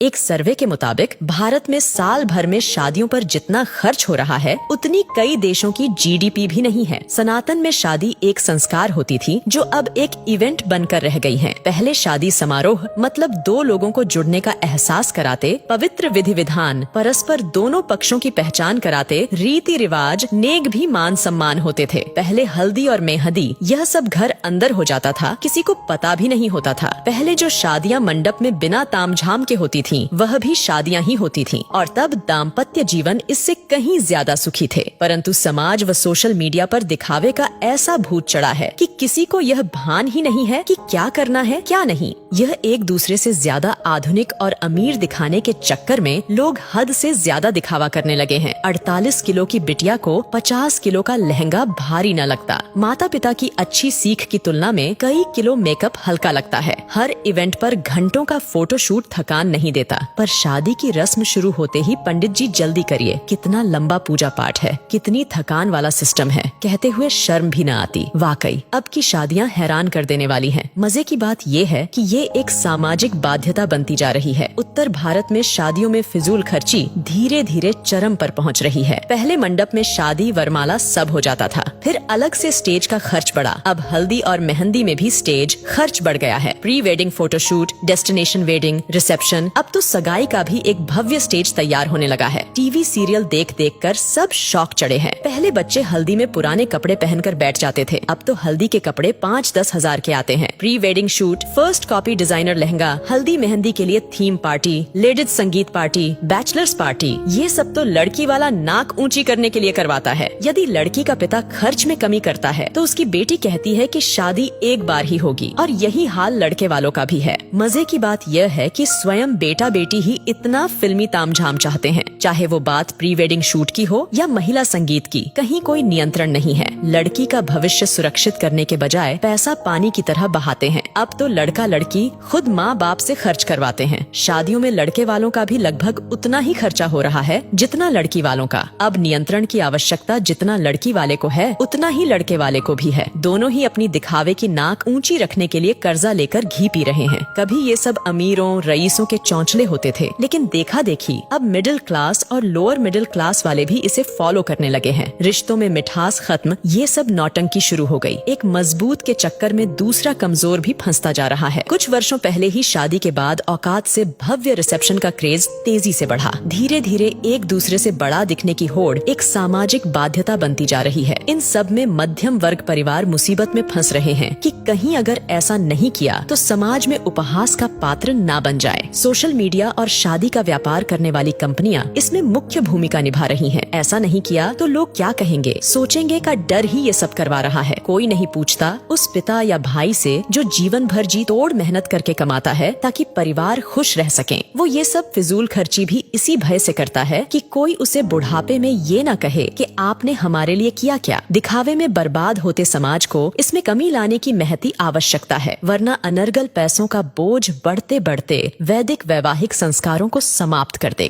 एक सर्वे के मुताबिक भारत में साल भर में शादियों पर जितना खर्च हो रहा है उतनी कई देशों की जीडीपी भी नहीं है। सनातन में शादी एक संस्कार होती थी जो अब एक इवेंट बनकर रह गई है। पहले शादी समारोह मतलब दो लोगों को जुड़ने का एहसास कराते, पवित्र विधि विधान, परस्पर दोनों पक्षों की पहचान कराते, रीति रिवाज, नेक भी मान सम्मान होते थे। पहले हल्दी और मेहंदी यह सब घर अंदर हो जाता था, किसी को पता भी नहीं होता था। पहले जो शादियां मंडप में बिना तामझाम के होती थीं, वह भी शादियां ही होती थीं और तब दाम्पत्य जीवन इससे कहीं ज्यादा सुखी थे। परंतु समाज व सोशल मीडिया पर दिखावे का ऐसा भूत चढ़ा है कि किसी को यह भान ही नहीं है कि क्या करना है क्या नहीं। यह एक दूसरे से ज्यादा आधुनिक और अमीर दिखाने के चक्कर में लोग हद से ज्यादा दिखावा करने लगे हैं। 48 किलो की बिटिया को 50 किलो का लहंगा भारी न लगता। माता पिता की अच्छी सीख की तुलना में कई किलो मेकअप हल्का लगता है। हर इवेंट पर घंटों का फोटोशूट थकान नहीं देता, पर शादी की रस्म शुरू होते ही पंडित जी जल्दी करिए, कितना लंबा पूजा पाठ है, कितनी थकान वाला सिस्टम है, कहते हुए शर्म भी न आती। वाकई अब की शादियां हैरान कर देने वाली हैं। मजे की बात ये है कि ये एक सामाजिक बाध्यता बनती जा रही है। उत्तर भारत में शादियों में फिजूल खर्ची धीरे धीरे चरम पर पहुंच रही है। पहले मंडप में शादी वरमाला सब हो जाता था, फिर अलग से स्टेज का खर्च बढ़ा। अब हल्दी और मेहंदी में भी स्टेज खर्च बढ़ गया है। Pre wedding photoshoot, destination wedding, reception, अब तो सगाई का भी एक भव्य स्टेज तैयार होने लगा है। टीवी सीरियल देख देख कर सब शौक चढ़े हैं। पहले बच्चे हल्दी में पुराने कपड़े पहनकर बैठ जाते थे, अब तो हल्दी के कपड़े 5-10 हजार के आते हैं। Pre wedding shoot, first copy designer lehenga, हल्दी मेहंदी के लिए थीम पार्टी, लेडीज संगीत पार्टी, बैचलर्स पार्टी, ये सब तो लड़की वाला नाक ऊंची करने के लिए करवाता है। यदि लड़की का पिता खर्च में कमी करता है तो उसकी बेटी कहती है कि शादी एक बार ही होगी, और यही हाल लड़के वालों का भी है। मजे की बात यह है कि स्वयं बेटा बेटी ही इतना फिल्मी तामझाम चाहते हैं, चाहे वो बात प्री वेडिंग शूट की हो या महिला संगीत की, कहीं कोई नियंत्रण नहीं है। लड़की का भविष्य सुरक्षित करने के बजाय पैसा पानी की तरह बहाते हैं। अब तो लड़का लड़की खुद माँ बाप से खर्च करवाते हैं। शादियों में लड़के वालों का भी लगभग उतना ही खर्चा हो रहा है जितना लड़की वालों का। अब नियंत्रण की आवश्यकता जितना लड़की वाले को है उतना ही लड़के वाले को भी है। दोनों ही अपनी दिखावे की नाक ऊंची रखने के लिए कर्जा लेकर घी पी रहे हैं। कभी ये सब अमीरों रईसों के चौंचले होते थे, लेकिन देखा देखी अब मिडिल क्लास और लोअर मिडिल क्लास वाले भी इसे फॉलो करने लगे हैं। रिश्तों में मिठास खत्म, ये सब नौटंकी शुरू हो गई। एक मजबूत के चक्कर में दूसरा कमजोर भी फंसता जा रहा है। कुछ वर्षों पहले ही शादी के बाद औकात से भव्य रिसेप्शन का क्रेज तेजी से बढ़ा। धीरे धीरे एक दूसरे से बड़ा दिखने की होड़ एक सामाजिक बाध्यता बनती जा रही है। इन सब में मध्यम वर्ग परिवार मुसीबत में फंस रहे हैं कि कहीं अगर ऐसा नहीं किया तो समाज में उपहास का पात्र ना बन जाए। सोशल मीडिया और शादी का व्यापार करने वाली कंपनियां इसमें मुख्य भूमिका निभा रही हैं। ऐसा नहीं किया तो लोग क्या कहेंगे, सोचेंगे का डर ही ये सब करवा रहा है। कोई नहीं पूछता उस पिता या भाई से जो जीवन भर जी तोड़ मेहनत करके कमाता है ताकि परिवार खुश रह सकें। वो ये सब फिजूल खर्ची भी इसी भय से करता है कि कोई उसे बुढ़ापे में ये न कहे कि आपने हमारे लिए किया क्या। दिखावे में बर्बाद होते समाज को इसमें कमी लाने की महती आवश्यकता है, वरना अनर्गल पैसों का बोझ बढ़ते बढ़ते वैदिक वैवाहिक संस्कारों को समाप्त कर देगा।